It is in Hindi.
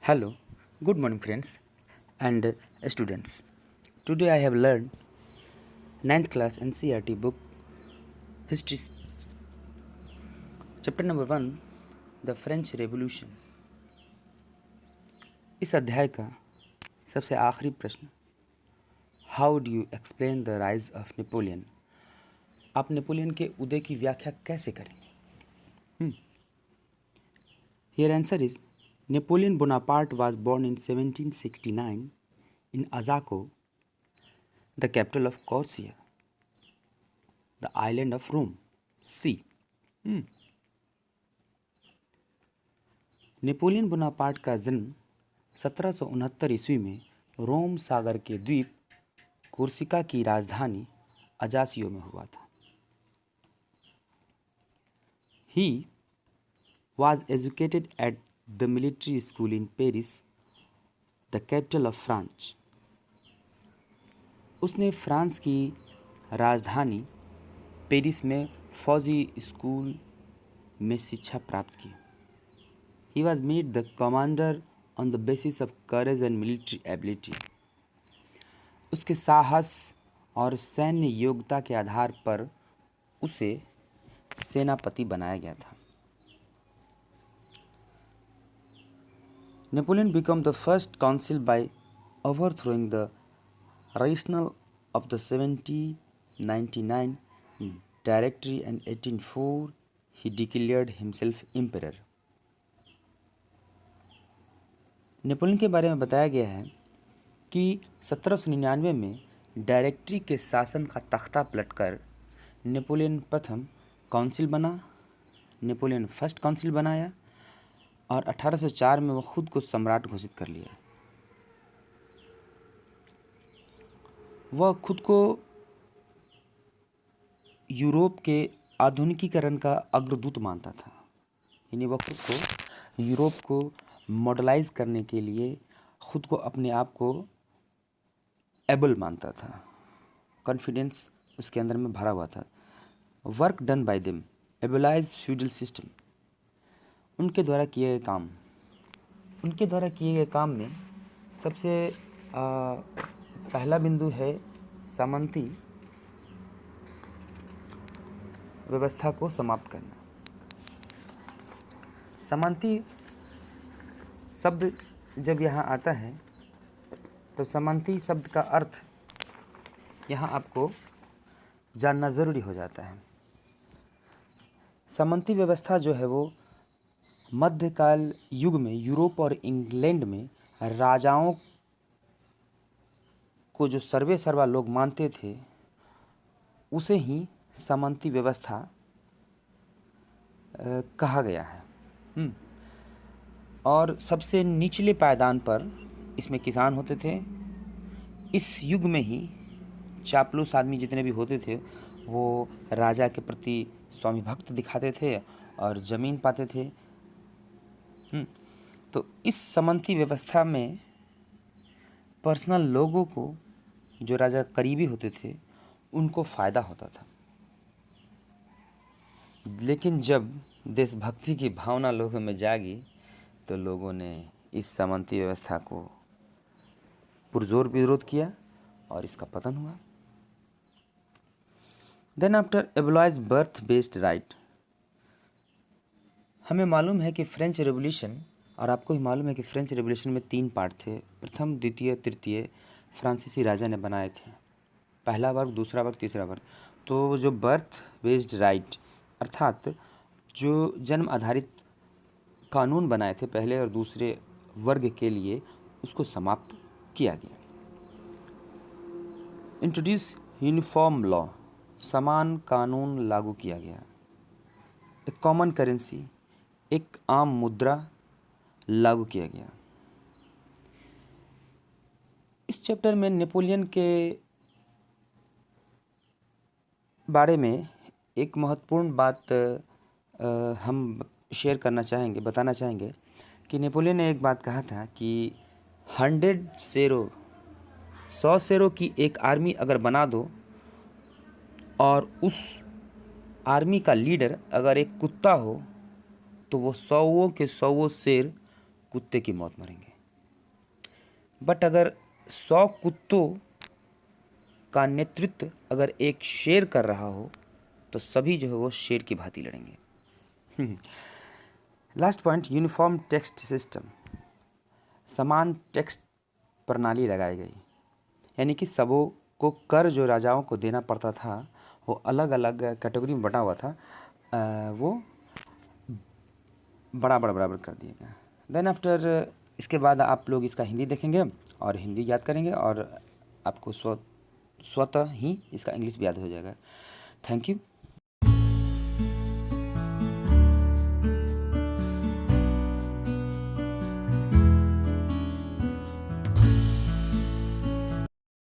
Hello, good morning, friends and students. Today I have learned ninth class NCERT book History, chapter number 1, The French Revolution. इस अध्याय का सबसे आखिरी प्रश्न, how do you explain the rise of Napoleon? आप नेपोलियन के उदय की व्याख्या कैसे करेंगे? Here answer is Napoleon Bonaparte was born in 1769 in Azaco, the capital of Corsia, the island of Rome, Sea. Napoleon Bonaparte का जन्म 1769 ईस्वी में रोम सागर के द्वीप कोर्सिका की राजधानी अजासियो में हुआ था। He was educated at the military school in Paris, the capital of France. उसने फ्रांस की राजधानी पेरिस में फौजी स्कूल में शिक्षा प्राप्त की। He was made the commander on the basis of courage and military ability. उसके साहस और सैन्य योग्यता के आधार पर उसे सेनापति बनाया गया था। Napoleon became the first consul by overthrowing the rational of the 1799 Directory and 1804 he declared himself emperor. Napoleon के बारे में बताया गया है कि 1799 में डायरेक्टरी के शासन का तख्ता पलटकर नेपोलियन प्रथम काउंसिल बना, नेपोलियन फर्स्ट काउंसिल बनाया और 1804 में वह खुद को सम्राट घोषित कर लिया। वह खुद को यूरोप के आधुनिकीकरण का अग्रदूत मानता था, यानी वह खुद को यूरोप को मॉडलाइज करने के लिए खुद को अपने आप को एबल मानता था। कॉन्फिडेंस उसके अंदर में भरा हुआ था। Work done by them abolish feudal system. उनके द्वारा किए गए काम में सबसे पहला बिंदु है सामंती व्यवस्था को समाप्त करना। सामंती शब्द जब यहाँ आता है तो सामंती शब्द का अर्थ यहाँ आपको जानना ज़रूरी हो जाता है। सामंती व्यवस्था जो है वो मध्यकाल युग में यूरोप और इंग्लैंड में राजाओं को जो सर्वे सर्वा लोग मानते थे उसे ही सामंती व्यवस्था कहा गया है। और सबसे निचले पायदान पर इसमें किसान होते थे। इस युग में ही चापलूस आदमी जितने भी होते थे वो राजा के प्रति स्वामी भक्त दिखाते थे और ज़मीन पाते थे। तो इस सामंती व्यवस्था में पर्सनल लोगों को, जो राजा करीबी होते थे, उनको फ़ायदा होता था। लेकिन जब देशभक्ति की भावना लोगों में जागी तो लोगों ने इस सामंती व्यवस्था को पुरजोर विरोध किया और इसका पतन हुआ। Then after abolish birth based right. हमें मालूम है कि फ्रेंच रेवोल्यूशन, और आपको ही मालूम है कि फ्रेंच रेवोल्यूशन में 3 पार्ट थे। प्रथम, द्वितीय, तृतीय फ्रांसीसी राजा ने बनाए थे। पहला वर्ग, दूसरा वर्ग, तीसरा वर्ग। तो जो बर्थ बेस्ड राइट अर्थात जो जन्म आधारित कानून बनाए थे पहले और दूसरे वर्ग के लिए, उसको समाप्त किया गया। इंट्रोड्यूस यूनिफॉर्म लॉ, समान कानून लागू किया गया। एक कॉमन करेंसी, एक आम मुद्रा लागू किया गया। इस चैप्टर में नेपोलियन के बारे में एक महत्वपूर्ण बात हम शेयर करना चाहेंगे, बताना चाहेंगे कि नेपोलियन ने एक बात कहा था कि 100 शेरों की एक आर्मी अगर बना दो और उस आर्मी का लीडर अगर एक कुत्ता हो तो वो 100 के 100 शेर कुत्ते की मौत मरेंगे। बट अगर 100 कुत्तों का नेतृत्व अगर एक शेर कर रहा हो तो सभी जो है वो शेर की भांति लड़ेंगे। Last point, uniform text system, समान टेक्स्ट प्रणाली लगाई गई, यानी कि सबों को कर जो राजाओं को देना पड़ता था वो अलग अलग कैटेगरी में बटा हुआ था, वो बराबर कर दिया गया। देन आफ्टर, इसके बाद आप लोग इसका हिंदी देखेंगे और हिंदी याद करेंगे और आपको स्वतः ही इसका इंग्लिश भी याद हो जाएगा। Thank you.